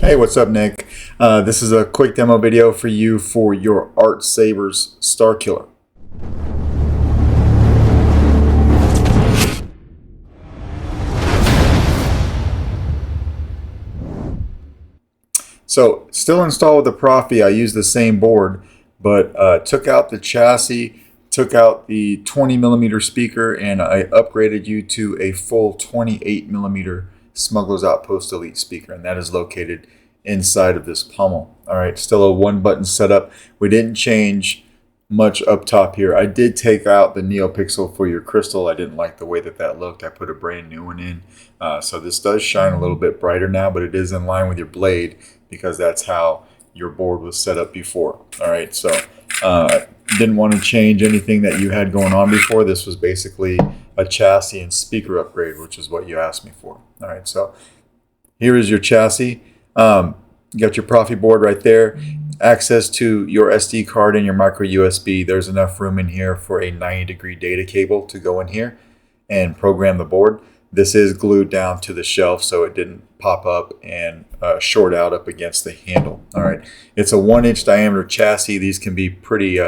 Hey, what's up, Nick? This is a quick demo video for you for your Artsabers Starkiller. So, still installed with the Proffie. I used the same board, but took out the chassis, took out the 20mm speaker, and I upgraded you to a full 28mm Smuggler's Outpost Elite speaker, and that is located inside of this pommel. All right, still a one-button setup. We didn't change much up top here. I did take out the Neopixel for your crystal. I didn't like the way that looked. I put a brand new one in. So this does shine a little bit brighter now, but it is in line with your blade because that's how your board was set up before. All right, so didn't want to change anything that you had going on before. This was basically a chassis and speaker upgrade, which is what you asked me for. All right, so here is your chassis. You got your Proffie board right there, access to your SD card and your micro USB. There's enough room in here for a 90-degree data cable to go in here and program the board. This is glued down to the shelf so it didn't pop up and short out up against the handle. All right, it's a 1-inch diameter chassis. These can be pretty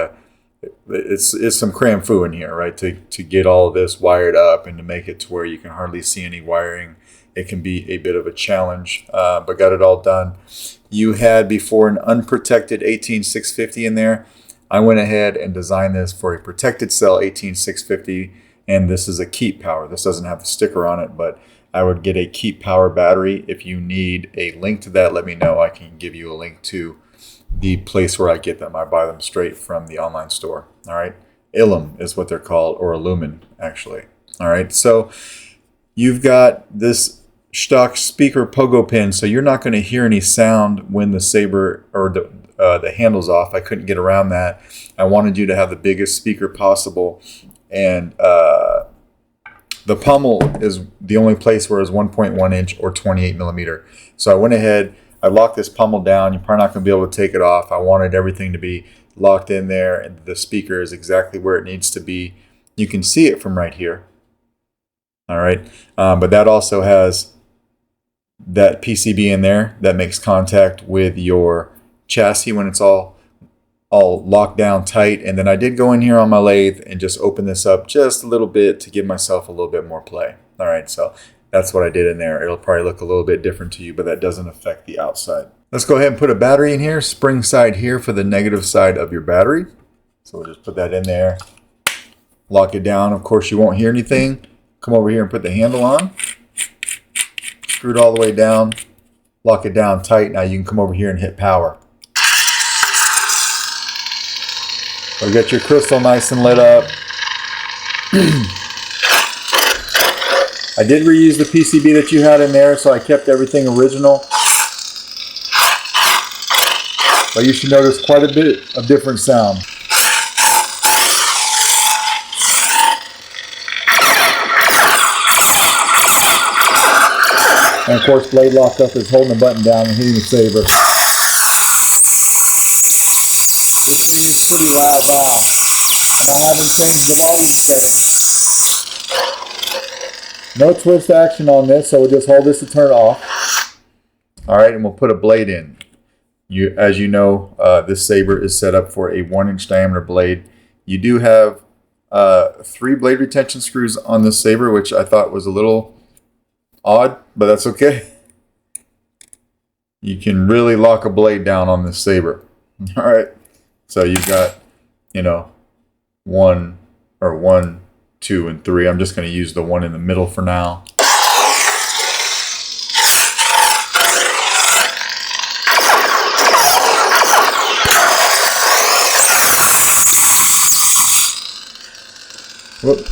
it's some cram foo in here, right, to get all of this wired up and to make it to where you can hardly see any wiring. It can be a bit of a challenge, but got it all done. You had before an unprotected 18650 in there. I went ahead and designed this for a protected cell 18650, and this is a keep power. This doesn't have the sticker on it, but I would get a keep power battery. If you need a link to that, let me know. I can give you a link to the place where I get them. I buy them straight from the online store. All right, Ilum is what they're called, or Illumin actually. All right, so you've got this stock speaker pogo pin, so you're not going to hear any sound when the saber or the handle's off. I couldn't get around that. I wanted you to have the biggest speaker possible, and the pommel is the only place where it's 1.1 inch or 28mm. So I went ahead, I locked this pommel down. You're probably not going to be able to take it off. I wanted everything to be locked in there, and the speaker is exactly where it needs to be. You can see it from right here. All right, but that also has that PCB in there that makes contact with your chassis when it's all locked down tight. And then I did go in here on my lathe and just open this up just a little bit to give myself a little bit more play. All right, so that's what I did in there. It'll probably look a little bit different to you, but that doesn't affect the outside. Let's go ahead and put a battery in here, spring side here for the negative side of your battery. So we'll just put that in there, lock it down. Of course, you won't hear anything. Come over here and put the handle on. Screw it all the way down. Lock it down tight. Now you can come over here and hit power. So get your crystal nice and lit up. I did reuse the PCB that you had in there, so I kept everything original. But you should notice quite a bit of different sound. And of course, blade lockup is holding the button down and hitting the saber. This thing is pretty loud now, and I haven't changed the volume setting. No twist action on this, so we'll just hold this to turn it off. All right, and we'll put a blade in. As you know, this saber is set up for a 1-inch diameter blade. You do have 3 blade retention screws on this saber, which I thought was a little odd, but that's okay. You can really lock a blade down on this saber. All right, so you've got, 1, 2, and 3. I'm just going to use the one in the middle for now. Whoop,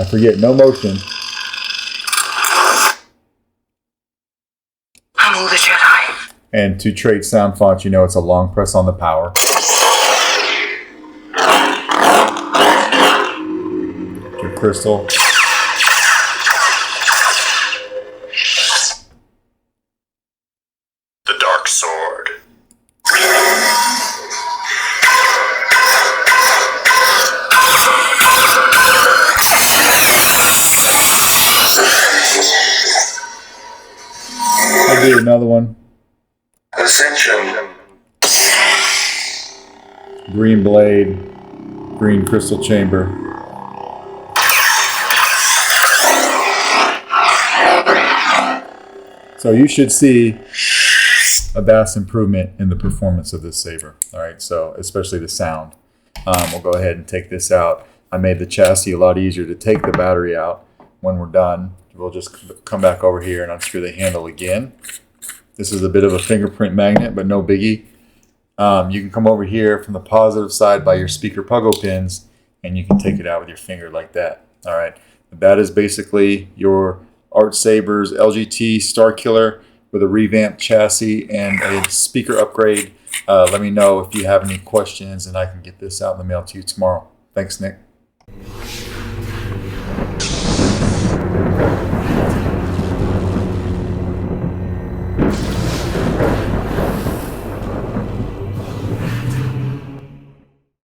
I forget, no motion. Hello, the Jedi. And to trade sound fonts, it's a long press on the power. Your crystal. The dark sword. I'll do another one. Ascension. Green blade, green crystal chamber. So you should see a vast improvement in the performance of this saber. All right, so especially the sound. We'll go ahead and take this out. I made the chassis a lot easier to take the battery out. When we're done, we'll just come back over here and unscrew the handle again. This is a bit of a fingerprint magnet, but no biggie. You can come over here from the positive side by your speaker puggo pins, and you can take it out with your finger like that. All right, that is basically your Artsabers LGT Starkiller with a revamped chassis and a speaker upgrade. Let me know if you have any questions, and I can get this out in the mail to you tomorrow. Thanks, Nick.